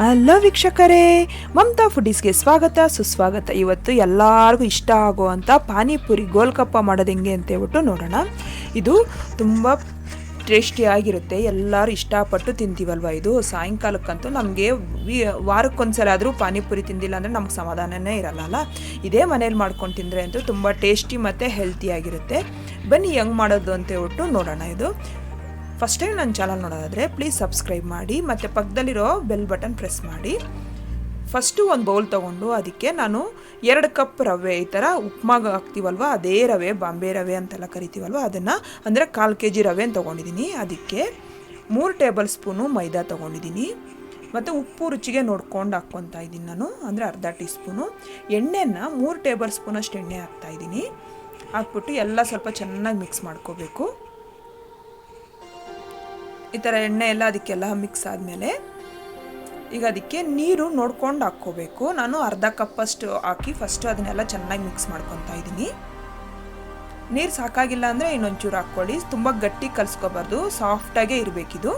Hello ವೀಕ್ಷಕರೇ, ಮಮತಾ ಫುಡೀಸ್ಗೆ ಸ್ವಾಗತ ಸುಸ್ವಾಗತ. ಇವತ್ತು ಎಲ್ಲರಿಗೂ ಇಷ್ಟ ಆಗುವಂಥ ಪಾನಿಪುರಿ ಗೋಲ್ಗಪ್ಪ ಮಾಡೋದು ಹೆಂಗೆ ಅಂತ ಹೇಳ್ಬಿಟ್ಟು ನೋಡೋಣ. ಇದು ತುಂಬ ಟೇಸ್ಟಿಯಾಗಿರುತ್ತೆ, ಎಲ್ಲರೂ ಇಷ್ಟಪಟ್ಟು ತಿಂತೀವಲ್ವ. ಇದು ಸಾಯಂಕಾಲಕ್ಕಂತೂ ನಮಗೆ ವಾರಕ್ಕೊಂದ್ಸಲ ಆದರೂ ಪಾನಿಪುರಿ ತಿಂದಿಲ್ಲ ಅಂದರೆ ನಮ್ಗೆ ಸಮಾಧಾನನೇ ಇರಲ್ಲ. ಇದೇ ಮನೇಲಿ ಮಾಡ್ಕೊಂಡು ತಿಂದರೆ ಅಂತೂ ತುಂಬ ಟೇಸ್ಟಿ ಮತ್ತು ಹೆಲ್ತಿಯಾಗಿರುತ್ತೆ. ಬನ್ನಿ ಹೆಂಗೆ ಮಾಡೋದು ಅಂತ ಹೇಳ್ಬಿಟ್ಟು ನೋಡೋಣ. ಇದು ಫಸ್ಟ್ ಟೈಮ್ ನನ್ನ ಚಾನಲ್ ನೋಡೋದಾದರೆ ಪ್ಲೀಸ್ ಸಬ್ಸ್ಕ್ರೈಬ್ ಮಾಡಿ ಮತ್ತು ಪಕ್ಕದಲ್ಲಿರೋ ಬೆಲ್ ಬಟನ್ ಪ್ರೆಸ್ ಮಾಡಿ. ಫಸ್ಟು ಒಂದು ಬೌಲ್ ತೊಗೊಂಡು ಅದಕ್ಕೆ ನಾನು 2 ಕಪ್ ರವೆ, ಈ ಥರ ಉಪ್ಮಾಗ ಹಾಕ್ತೀವಲ್ವ ಅದೇ ರವೆ, ಬಾಂಬೆ ರವೆ ಅಂತೆಲ್ಲ ಕರಿತೀವಲ್ವ ಅದನ್ನು, ಅಂದರೆ 1/4 kg ರವೆನ ತೊಗೊಂಡಿದ್ದೀನಿ. ಅದಕ್ಕೆ 3 ಟೇಬಲ್ ಸ್ಪೂನು ಮೈದಾ ತೊಗೊಂಡಿದ್ದೀನಿ ಮತ್ತು ಉಪ್ಪು ರುಚಿಗೆ ನೋಡ್ಕೊಂಡು ಹಾಕ್ಕೊತಾ ಇದ್ದೀನಿ ನಾನು, ಅಂದರೆ ಅರ್ಧ ಟೀ ಸ್ಪೂನು. ಎಣ್ಣೆನ 3 ಟೇಬಲ್ ಸ್ಪೂನಷ್ಟು ಎಣ್ಣೆ ಹಾಕ್ತಾಯಿದ್ದೀನಿ. ಹಾಕ್ಬಿಟ್ಟು ಎಲ್ಲ ಸ್ವಲ್ಪ ಚೆನ್ನಾಗಿ ಮಿಕ್ಸ್ ಮಾಡ್ಕೋಬೇಕು. ಈ ಥರ ಎಣ್ಣೆ ಎಲ್ಲ ಅದಕ್ಕೆಲ್ಲ ಮಿಕ್ಸ್ ಆದಮೇಲೆ ಈಗ ಅದಕ್ಕೆ ನೀರು ನೋಡ್ಕೊಂಡು ಹಾಕ್ಕೋಬೇಕು. ನಾನು ಅರ್ಧ ಕಪ್ಪಷ್ಟು ಹಾಕಿ ಫಸ್ಟು ಅದನ್ನೆಲ್ಲ ಚೆನ್ನಾಗಿ ಮಿಕ್ಸ್ ಮಾಡ್ಕೊತಾ ಇದ್ದೀನಿ. ನೀರು ಸಾಕಾಗಿಲ್ಲ ಅಂದರೆ ಇನ್ನೊಂಚೂರು ಹಾಕ್ಕೊಳ್ಳಿ. ತುಂಬ ಗಟ್ಟಿ ಕಲಿಸ್ಕೋಬಾರ್ದು, ಸಾಫ್ಟಾಗೇ ಇರಬೇಕಿದು.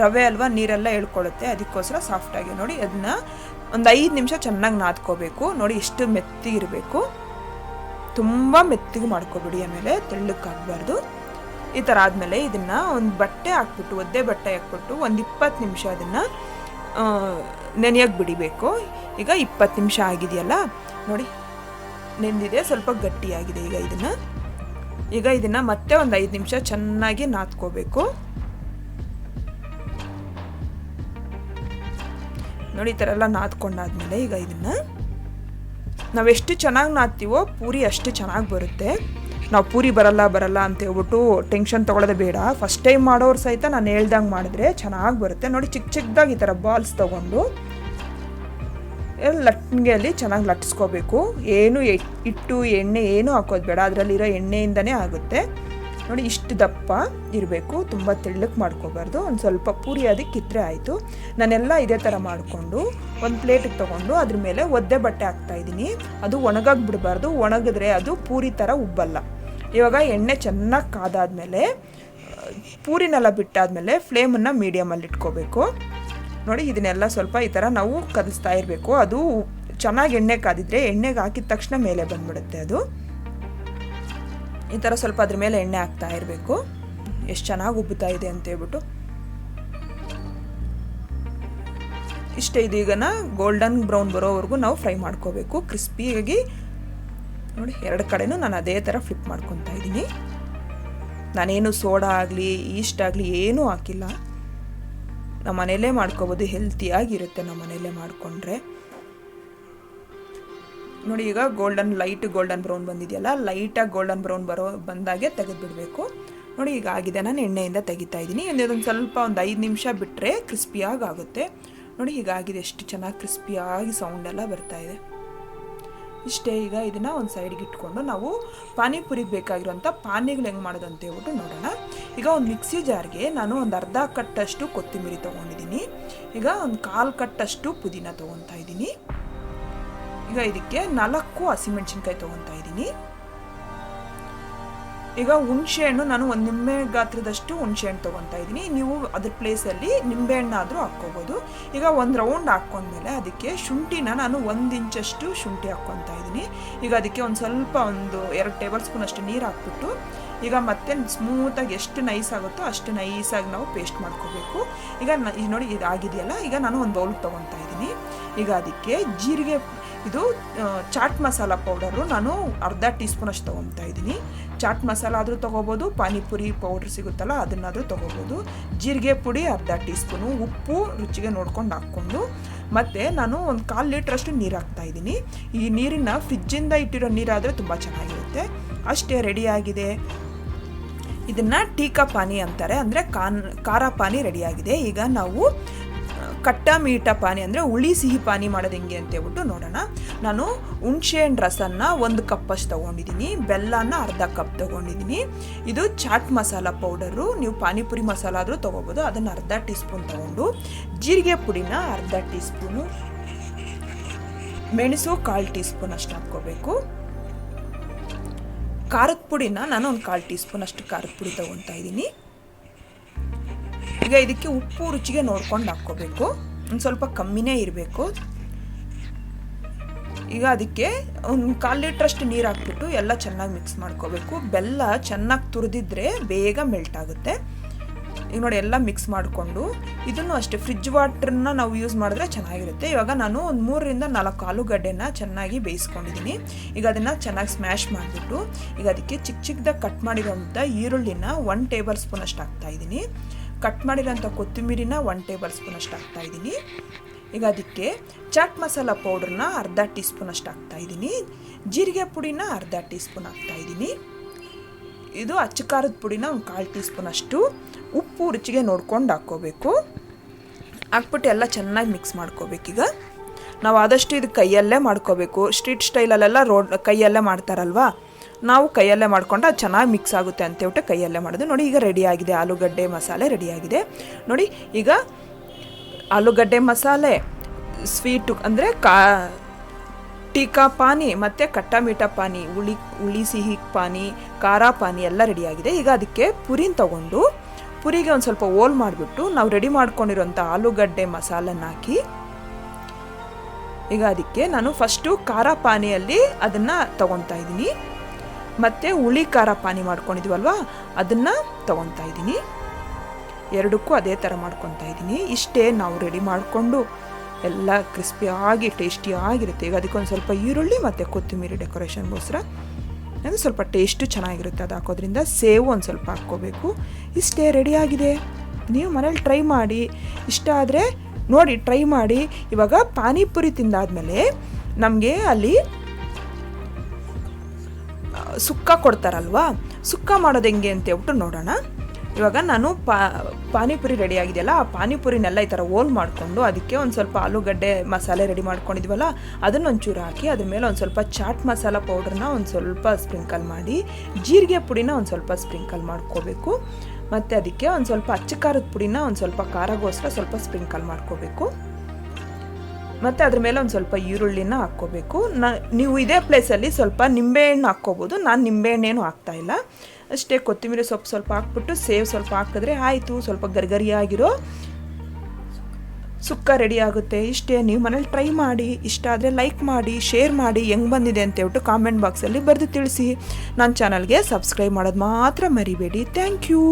ರವೆ ಅಲ್ವಾ, ನೀರೆಲ್ಲ ಎಳ್ಕೊಳ್ಳುತ್ತೆ, ಅದಕ್ಕೋಸ್ಕರ ಸಾಫ್ಟಾಗಿ ನೋಡಿ ಅದನ್ನ ಒಂದು 5 ನಿಮಿಷ ಚೆನ್ನಾಗಿ ನಾದ್ಕೋಬೇಕು. ನೋಡಿ ಎಷ್ಟು ಮೆತ್ತಿಗಿರಬೇಕು, ತುಂಬ ಮೆತ್ತಿಗೆ ಮಾಡ್ಕೊಬಿಡಿ, ಆಮೇಲೆ ತೆಳ್ಳಕ್ಕಾಗಬಾರ್ದು. ಈ ಥರ ಆದಮೇಲೆ ಇದನ್ನು ಒಂದು ಬಟ್ಟೆ ಹಾಕ್ಬಿಟ್ಟು, ಒದ್ದೆ ಬಟ್ಟೆ ಹಾಕ್ಬಿಟ್ಟು ಒಂದು 20 ನಿಮಿಷ ಅದನ್ನು ನೆನೆಯೋಕ್ಕೆ ಬಿಡಿಬೇಕು. ಈಗ 20 ನಿಮಿಷ ಆಗಿದೆಯಲ್ಲ ನೋಡಿ, ನೆಂದಿದೆ, ಸ್ವಲ್ಪ ಗಟ್ಟಿಯಾಗಿದೆ. ಈಗ ಇದನ್ನು ಮತ್ತೆ ಒಂದು 5 ನಿಮಿಷ ಚೆನ್ನಾಗಿ ನಾದ್ಕೋಬೇಕು. ನೋಡಿ ಈ ಥರ ಎಲ್ಲ ನಾದ್ಕೊಂಡಾದ್ಮೇಲೆ ಈಗ ಇದನ್ನು ನಾವೆಷ್ಟು ಚೆನ್ನಾಗಿ ನಾದ್ತೀವೋ ಪೂರಿ ಅಷ್ಟು ಚೆನ್ನಾಗಿ ಬರುತ್ತೆ. ನಾವು ಪೂರಿ ಬರಲ್ಲ ಅಂತ ಹೇಳ್ಬಿಟ್ಟು ಟೆನ್ಷನ್ ತೊಗೊಳ್ಳೋದೇ ಬೇಡ. ಫಸ್ಟ್ ಟೈಮ್ ಮಾಡೋರು ಸಹಿತ ನಾನು ಹೇಳ್ದಂಗೆ ಮಾಡಿದ್ರೆ ಚೆನ್ನಾಗಿ ಬರುತ್ತೆ. ನೋಡಿ ಚಿಕ್ಕದಾಗಿ ಈ ಥರ ಬಾಲ್ಸ್ ತೊಗೊಂಡು ಲಟ್ಗೆಯಲ್ಲಿ ಚೆನ್ನಾಗಿ ಲಟ್ಸ್ಕೋಬೇಕು. ಏನು ಹಿಟ್ಟು ಎಣ್ಣೆ ಏನು ಹಾಕೋದು ಬೇಡ, ಅದರಲ್ಲಿರೋ ಎಣ್ಣೆಯಿಂದನೇ ಆಗುತ್ತೆ. ನೋಡಿ ಇಷ್ಟು ದಪ್ಪ ಇರಬೇಕು, ತುಂಬ ತೆಳ್ಳಕ್ಕೆ ಮಾಡ್ಕೋಬಾರ್ದು. ಒಂದು ಸ್ವಲ್ಪ ಪೂರಿ ಅದಕ್ಕೆ ಕಿತ್ತರೆ ಆಯಿತು. ನಾನೆಲ್ಲ ಇದೇ ಥರ ಮಾಡಿಕೊಂಡು ಒಂದು ಪ್ಲೇಟಿಗೆ ತೊಗೊಂಡು ಅದ್ರ ಮೇಲೆ ಒದ್ದೆ ಬಟ್ಟೆ ಹಾಕ್ತಾಯಿದ್ದೀನಿ. ಅದು ಒಣಗಾಗಿ ಬಿಡಬಾರ್ದು, ಒಣಗಿದ್ರೆ ಅದು ಪೂರಿ ಥರ ಉಬ್ಬಲ್ಲ. ಇವಾಗ ಎಣ್ಣೆ ಚೆನ್ನಾಗಿ ಕಾದಾದ್ಮೇಲೆ ಪೂರಿನೆಲ್ಲ ಬಿಟ್ಟಾದಮೇಲೆ ಫ್ಲೇಮನ್ನು ಮೀಡಿಯಮಲ್ಲಿ ಇಟ್ಕೋಬೇಕು. ನೋಡಿ ಇದನ್ನೆಲ್ಲ ಸ್ವಲ್ಪ ಈ ಥರ ನಾವು ಕದಿಸ್ತಾ ಇರಬೇಕು. ಅದು ಚೆನ್ನಾಗಿ ಎಣ್ಣೆ ಕಾದಿದ್ರೆ ಎಣ್ಣೆಗೆ ಹಾಕಿದ ತಕ್ಷಣ ಮೇಲೆ ಬಂದ್ಬಿಡುತ್ತೆ. ಅದು ಈ ಥರ ಸ್ವಲ್ಪ ಅದ್ರ ಮೇಲೆ ಎಣ್ಣೆ ಹಾಕ್ತಾ ಇರಬೇಕು. ಎಷ್ಟು ಚೆನ್ನಾಗಿ ಉಬ್ಬುತ್ತಾ ಇದೆ ಅಂತ ಹೇಳ್ಬಿಟ್ಟು ಇಷ್ಟೇ. ಇದೀಗನ ಗೋಲ್ಡನ್ ಬ್ರೌನ್ ಬರೋವರೆಗೂ ನಾವು ಫ್ರೈ ಮಾಡ್ಕೋಬೇಕು, ಕ್ರಿಸ್ಪಿಯಾಗಿ. ನೋಡಿ 2 ಕಡೆನೂ ನಾನು ಅದೇ ಥರ ಫ್ಲಿಪ್ ಮಾಡ್ಕೊತಾ ಇದ್ದೀನಿ. ನಾನೇನು ಸೋಡಾ ಆಗಲಿ ಈಸ್ಟ್ ಆಗಲಿ ಏನೂ ಹಾಕಿಲ್ಲ, ನಮ್ಮ ಮನೆಯಲ್ಲೇ ಮಾಡ್ಕೋಬೋದು, ಹೆಲ್ತಿಯಾಗಿರುತ್ತೆ ನಮ್ಮ ಮನೆಯಲ್ಲೇ ಮಾಡಿಕೊಂಡ್ರೆ. ನೋಡಿ ಈಗ ಲೈಟ್ ಗೋಲ್ಡನ್ ಬ್ರೌನ್ ಬಂದಿದೆಯಲ್ಲ, ಲೈಟಾಗಿ ಗೋಲ್ಡನ್ ಬ್ರೌನ್ ಬಂದಾಗೆ ತೆಗೆದುಬಿಡಬೇಕು. ನೋಡಿ ಈಗ ಆಗಿದೆ, ನಾನು ಎಣ್ಣೆಯಿಂದ ತೆಗಿತಾ ಇದ್ದೀನಿ. ಇದೊಂದು ಸ್ವಲ್ಪ ಒಂದು 5 ನಿಮಿಷ ಬಿಟ್ಟರೆ ಕ್ರಿಸ್ಪಿಯಾಗಿ ಆಗುತ್ತೆ. ನೋಡಿ ಹೀಗಾಗಿದೆ, ಎಷ್ಟು ಚೆನ್ನಾಗಿ ಕ್ರಿಸ್ಪಿಯಾಗಿ ಸೌಂಡೆಲ್ಲ ಬರ್ತಾಯಿದೆ. ಇಷ್ಟೇ. ಈಗ ಇದನ್ನು ಒಂದು ಸೈಡ್ಗೆ ಇಟ್ಕೊಂಡು ನಾವು ಪಾನಿಪುರಿಗೆ ಬೇಕಾಗಿರುವಂಥ ಪಾನಿಗಳು ಹೆಂಗೆ ಮಾಡೋದು ಅಂತ ಹೇಳ್ಬಿಟ್ಟು ನೋಡೋಣ. ಈಗ ಒಂದು ಮಿಕ್ಸಿ ಜಾರ್ಗೆ ನಾನು ಒಂದು ಅರ್ಧ ಕಟ್ಟಷ್ಟು ಕೊತ್ತಂಬರಿ ತೊಗೊಂಡಿದ್ದೀನಿ. ಈಗ ಒಂದು 1/4 ಕಟ್ಟಷ್ಟು ಪುದೀನ ತೊಗೊತಾ ಇದ್ದೀನಿ. ಈಗ ಇದಕ್ಕೆ 4 ಹಸಿಮೆಣಸಿನ್ಕಾಯಿ ತೊಗೊತಾ ಇದ್ದೀನಿ. ಈಗ ಹುಣಸೆಹಣ್ಣು ನಾನು ಒಂದು ನಿಂಬೆ ಗಾತ್ರದಷ್ಟು ಹುಣಸೆಹಣ್ಣು ತೊಗೊತಾ ಇದ್ದೀನಿ. ನೀವು ಅದ್ರ ಪ್ಲೇಸಲ್ಲಿ ನಿಂಬೆಹಣ್ಣಾದರೂ ಹಾಕ್ಕೋಬೋದು. ಈಗ ಒಂದು ರೌಂಡ್ ಹಾಕ್ಕೊಂಡ್ಮೇಲೆ ಅದಕ್ಕೆ ಶುಂಠಿನ ನಾನು 1 ಇಂಚಷ್ಟು ಶುಂಠಿ ಹಾಕ್ಕೊತಾ ಇದ್ದೀನಿ. ಈಗ ಅದಕ್ಕೆ ಒಂದು ಸ್ವಲ್ಪ 2 ಟೇಬಲ್ ಸ್ಪೂನ್ ಅಷ್ಟು ನೀರು ಹಾಕ್ಬಿಟ್ಟು ಈಗ ಮತ್ತೆ ಸ್ಮೂತಾಗಿ ಎಷ್ಟು ನೈಸ್ ಆಗುತ್ತೋ ಅಷ್ಟು ನೈಸಾಗಿ ನಾವು ಪೇಸ್ಟ್ ಮಾಡ್ಕೋಬೇಕು. ಈಗ ನೋಡಿ ಇದಾಗಿದೆಯಲ್ಲ, ಈಗ ನಾನು ಒಂದು ಬೌಲ್ ತೊಗೊತಾ ಇದ್ದೀನಿ. ಈಗ ಅದಕ್ಕೆ ಜೀರಿಗೆ, ಇದು ಚಾಟ್ ಮಸಾಲ ಪೌಡರು ನಾನು ಅರ್ಧ ಟೀ ಸ್ಪೂನ್ ಅಷ್ಟು ತೊಗೊತಾ ಇದ್ದೀನಿ. ಚಾಟ್ ಮಸಾಲ ಆದರೂ ತೊಗೋಬೋದು, ಪಾನಿಪುರಿ ಪೌಡ್ರ್ ಸಿಗುತ್ತಲ್ಲ ಅದನ್ನಾದರೂ ತೊಗೋಬೋದು. ಜೀರಿಗೆ ಪುಡಿ ಅರ್ಧ ಟೀ ಸ್ಪೂನು, ಉಪ್ಪು ರುಚಿಗೆ ನೋಡ್ಕೊಂಡು ಹಾಕ್ಕೊಂಡು, ಮತ್ತು ನಾನು ಒಂದು 1/4 ಲೀಟ್ರಷ್ಟು ನೀರು ಹಾಕ್ತಾಯಿದ್ದೀನಿ. ಈ ನೀರನ್ನು ಫ್ರಿಜ್ಜಿಂದ ಇಟ್ಟಿರೋ ನೀರಾದರೆ ತುಂಬ ಚೆನ್ನಾಗಿರುತ್ತೆ. ಅಷ್ಟೇ, ರೆಡಿಯಾಗಿದೆ. ಇದನ್ನು ಟೀಕಾ ಪಾನಿ ಅಂತಾರೆ, ಅಂದರೆ ಖಾರ ಪಾನಿ ರೆಡಿಯಾಗಿದೆ. ಈಗ ನಾವು ಖಟ್ಟ ಮೀಠ ಪಾನಿ, ಅಂದರೆ ಹುಳಿ ಸಿಹಿ ಪಾನಿ ಮಾಡೋದು ಹೆಂಗೆ ಅಂತ ಹೇಳ್ಬಿಟ್ಟು ನೋಡೋಣ. ನಾನು ಹುಣಸೆಹಣ್ಣು ರಸನ 1 ಕಪ್ಪಷ್ಟು ತೊಗೊಂಡಿದ್ದೀನಿ, ಬೆಲ್ಲನ ಅರ್ಧ ಕಪ್ ತೊಗೊಂಡಿದ್ದೀನಿ. ಇದು ಚಾಟ್ ಮಸಾಲ ಪೌಡರು, ನೀವು ಪಾನಿಪುರಿ ಮಸಾಲ ಆದರೂ ತೊಗೋಬೋದು, ಅದನ್ನು ಅರ್ಧ ಟೀ ಸ್ಪೂನ್ ತೊಗೊಂಡು, ಜೀರಿಗೆ ಪುಡಿನ ಅರ್ಧ ಟೀ ಸ್ಪೂನು, ಮೆಣಸು 1/4 ಟೀ ಸ್ಪೂನ್ ಅಷ್ಟು ಹಾಕ್ಕೋಬೇಕು. ಖಾರದ ಪುಡಿನ ನಾನು ಒಂದು 1/4 ಟೀ ಸ್ಪೂನ್ ಅಷ್ಟು ಖಾರದ ಪುಡಿ ತೊಗೊತಾ ಇದ್ದೀನಿ. ಈಗ ಇದಕ್ಕೆ ಉಪ್ಪು ರುಚಿಗೆ ನೋಡ್ಕೊಂಡು ಹಾಕ್ಕೋಬೇಕು. ಒಂದು ಸ್ವಲ್ಪ ಕಮ್ಮಿನೇ ಇರಬೇಕು. ಈಗ ಅದಕ್ಕೆ ಒಂದು 1/4 ಲೀಟ್ರಷ್ಟು ನೀರು ಹಾಕ್ಬಿಟ್ಟು ಎಲ್ಲ ಚೆನ್ನಾಗಿ ಮಿಕ್ಸ್ ಮಾಡ್ಕೋಬೇಕು. ಬೆಲ್ಲ ಚೆನ್ನಾಗಿ ತುರಿದಿದ್ರೆ ಬೇಗ ಮೆಲ್ಟ್ ಆಗುತ್ತೆ. ಈಗ ನೋಡಿ ಎಲ್ಲ ಮಿಕ್ಸ್ ಮಾಡಿಕೊಂಡು ಇದನ್ನು ಅಷ್ಟೇ ಫ್ರಿಜ್ ವಾಟ್ರನ್ನ ನಾವು ಯೂಸ್ ಮಾಡಿದ್ರೆ ಚೆನ್ನಾಗಿರುತ್ತೆ. ಇವಾಗ ನಾನು ಒಂದು 3 ರಿಂದ 4 ಆಲೂಗಡ್ಡೆನ ಚೆನ್ನಾಗಿ ಬೇಯಿಸ್ಕೊಂಡಿದ್ದೀನಿ. ಈಗ ಅದನ್ನು ಚೆನ್ನಾಗಿ ಸ್ಮ್ಯಾಶ್ ಮಾಡಿಬಿಟ್ಟು ಈಗ ಅದಕ್ಕೆ ಚಿಕ್ಕದಾಗಿ ಕಟ್ ಮಾಡಿರೋಂಥ ಈರುಳ್ಳಿನ 1 ಟೇಬಲ್ ಸ್ಪೂನ್ ಅಷ್ಟು ಹಾಕ್ತಾಯಿದ್ದೀನಿ. ಕಟ್ ಮಾಡಿರೋಂಥ ಕೊತ್ತಂಬರಿನ 1 ಟೇಬಲ್ ಸ್ಪೂನ್ ಅಷ್ಟು ಹಾಕ್ತಾಯಿದ್ದೀನಿ. ಈಗ ಅದಕ್ಕೆ ಚಾಟ್ ಮಸಾಲ ಪೌಡ್ರನ್ನ ಅರ್ಧ ಟೀ ಸ್ಪೂನ್ ಅಷ್ಟು ಹಾಕ್ತಾಯಿದ್ದೀನಿ. ಜೀರಿಗೆ ಪುಡಿನ ಅರ್ಧ ಟೀ ಸ್ಪೂನ್ ಹಾಕ್ತಾಯಿದ್ದೀನಿ. ಇದು ಅಚ್ಚ ಖಾರದ ಪುಡಿನ ಒಂದು 1/4 ಟೀ ಸ್ಪೂನ್ ಅಷ್ಟು. ಉಪ್ಪು ರುಚಿಗೆ ನೋಡ್ಕೊಂಡು ಹಾಕ್ಕೋಬೇಕು. ಹಾಕ್ಬಿಟ್ಟು ಎಲ್ಲ ಚೆನ್ನಾಗಿ ಮಿಕ್ಸ್ ಮಾಡ್ಕೋಬೇಕೀಗ. ನಾವು ಆದಷ್ಟು ಇದು ಕೈಯಲ್ಲೇ ಮಾಡ್ಕೋಬೇಕು. ಸ್ಟ್ರೀಟ್ ಸ್ಟೈಲಲ್ಲೆಲ್ಲ ಕೈಯಲ್ಲೇ ಮಾಡ್ತಾರಲ್ವ, ನಾವು ಕೈಯಲ್ಲೇ ಮಾಡ್ಕೊಂಡು ಅದು ಚೆನ್ನಾಗಿ ಮಿಕ್ಸ್ ಆಗುತ್ತೆ ಅಂತೇಳ್ಬಿಟ್ಟು ಕೈಯಲ್ಲೇ ಮಾಡೋದು. ನೋಡಿ ಈಗ ರೆಡಿಯಾಗಿದೆ, ಆಲೂಗಡ್ಡೆ ಮಸಾಲೆ ರೆಡಿಯಾಗಿದೆ. ನೋಡಿ ಈಗ ಆಲೂಗಡ್ಡೆ ಮಸಾಲೆ, ಸ್ವೀಟು ಅಂದರೆ ಟೀಕಾ ಪಾನಿ ಮತ್ತು ಖಟ್ಟಾ ಮೀಠಾ ಪಾನಿ, ಹುಳಿ ಸಿಹಿ ಪಾನಿ, ಖಾರ ಪಾನಿ ಎಲ್ಲ ರೆಡಿಯಾಗಿದೆ. ಈಗ ಅದಕ್ಕೆ ಪುರಿನ ತೊಗೊಂಡು ಪುರಿಗೆ ಒಂದು ಸ್ವಲ್ಪ ಹೋಲ್ ಮಾಡಿಬಿಟ್ಟು ನಾವು ರೆಡಿ ಮಾಡ್ಕೊಂಡಿರೋಂಥ ಆಲೂಗಡ್ಡೆ ಮಸಾಲನ್ನ ಹಾಕಿ ಈಗ ಅದಕ್ಕೆ ನಾನು ಫಸ್ಟು ಖಾರ ಪಾನಿಯಲ್ಲಿ ಅದನ್ನು ತೊಗೊತಾ ಇದ್ದೀನಿ. ಮತ್ತು ಹುಳಿ ಖಾರ ಪಾನಿ ಮಾಡ್ಕೊಂಡಿದ್ವಲ್ವ ಅದನ್ನು ತೊಗೊತಾ ಇದ್ದೀನಿ. ಎರಡಕ್ಕೂ ಅದೇ ಥರ ಮಾಡ್ಕೊತಾ ಇದ್ದೀನಿ. ಇಷ್ಟೇ ನಾವು ರೆಡಿ ಮಾಡಿಕೊಂಡು ಎಲ್ಲ ಕ್ರಿಸ್ಪಿಯಾಗಿ ಟೇಸ್ಟಿಯಾಗಿರುತ್ತೆ. ಈಗ ಅದಕ್ಕೊಂದು ಸ್ವಲ್ಪ ಈರುಳ್ಳಿ ಮತ್ತು ಕೊತ್ತಂಬರಿ ಡೆಕೋರೇಷನ್ಗೋಸ್ಕರ ಅದು ಸ್ವಲ್ಪ ಟೇಸ್ಟು ಚೆನ್ನಾಗಿರುತ್ತೆ. ಅದು ಹಾಕೋದ್ರಿಂದ ಸೇವು ಒಂದು ಸ್ವಲ್ಪ ಹಾಕ್ಕೋಬೇಕು. ಇಷ್ಟೇ ರೆಡಿಯಾಗಿದೆ. ನೀವು ಮನೇಲಿ ಟ್ರೈ ಮಾಡಿ, ಇಷ್ಟ ಆದರೆ ನೋಡಿ ಟ್ರೈ ಮಾಡಿ. ಇವಾಗ ಪಾನಿಪುರಿ ತಿಂದಾದ್ಮೇಲೆ ನಮಗೆ ಅಲ್ಲಿ ಸುಕ್ಕ ಕೊಡ್ತಾರಲ್ವಾ, ಸುಕ್ಕ ಮಾಡೋದು ಹೆಂಗೆ ಅಂತ ಹೇಳ್ಬಿಟ್ಟು ನೋಡೋಣ. ಇವಾಗ ನಾನು ಪಾನಿಪುರಿ ರೆಡಿಯಾಗಿದೆಯಲ್ಲ, ಆ ಪಾನಿಪುರಿನೆಲ್ಲ ಈ ಥರ ಹೋಲ್ ಮಾಡಿಕೊಂಡು ಅದಕ್ಕೆ ಒಂದು ಸ್ವಲ್ಪ ಆಲೂಗಡ್ಡೆ ಮಸಾಲೆ ರೆಡಿ ಮಾಡ್ಕೊಂಡಿದ್ವಲ್ಲ ಅದನ್ನೊಂಚೂರು ಹಾಕಿ ಅದ್ರ ಮೇಲೆ ಒಂದು ಸ್ವಲ್ಪ ಚಾಟ್ ಮಸಾಲ ಪೌಡ್ರನ್ನ ಒಂದು ಸ್ವಲ್ಪ ಸ್ಪ್ರಿಂಕಲ್ ಮಾಡಿ, ಜೀರಿಗೆ ಪುಡಿನ ಒಂದು ಸ್ವಲ್ಪ ಸ್ಪ್ರಿಂಕಲ್ ಮಾಡ್ಕೋಬೇಕು. ಮತ್ತು ಅದಕ್ಕೆ ಒಂದು ಸ್ವಲ್ಪ ಅಚ್ಚ ಖಾರದ ಪುಡಿನ ಒಂದು ಸ್ವಲ್ಪ ಖಾರಗೋಸ್ಕರ ಸ್ವಲ್ಪ ಸ್ಪ್ರಿಂಕಲ್ ಮಾಡ್ಕೋಬೇಕು. ಮತ್ತು ಅದ್ರ ಮೇಲೆ ಒಂದು ಸ್ವಲ್ಪ ಈರುಳ್ಳಿನ ಹಾಕ್ಕೋಬೇಕು. ನೀವು ಇದೇ ಪ್ಲೇಸಲ್ಲಿ ಸ್ವಲ್ಪ ನಿಂಬೆಹಣ್ಣು ಹಾಕ್ಕೋಬೋದು. ನಾನು ನಿಂಬೆಹಣ್ಣೇನು ಹಾಕ್ತಾಯಿಲ್ಲ. ಅಷ್ಟೇ ಕೊತ್ತಂಬರಿ ಸೊಪ್ಪು ಸ್ವಲ್ಪ ಹಾಕ್ಬಿಟ್ಟು ಸೇವ್ ಸ್ವಲ್ಪ ಹಾಕಿದ್ರೆ ಆಯಿತು. ಸ್ವಲ್ಪ ಗರಿಗರಿಯಾಗಿರೋ ಸುಕ್ಕ ರೆಡಿ ಆಗುತ್ತೆ. ಇಷ್ಟೇ. ನೀವು ಮನೇಲಿ ಟ್ರೈ ಮಾಡಿ. ಇಷ್ಟ ಆದರೆ ಲೈಕ್ ಮಾಡಿ, ಶೇರ್ ಮಾಡಿ, ಹೆಂಗೆ ಬಂದಿದೆ ಅಂತೇಳ್ಬಿಟ್ಟು ಕಾಮೆಂಟ್ ಬಾಕ್ಸಲ್ಲಿ ಬರೆದು ತಿಳಿಸಿ. ನನ್ನ ಚಾನಲ್ಗೆ ಸಬ್ಸ್ಕ್ರೈಬ್ ಮಾಡೋದು ಮಾತ್ರ ಮರಿಬೇಡಿ. Thank you.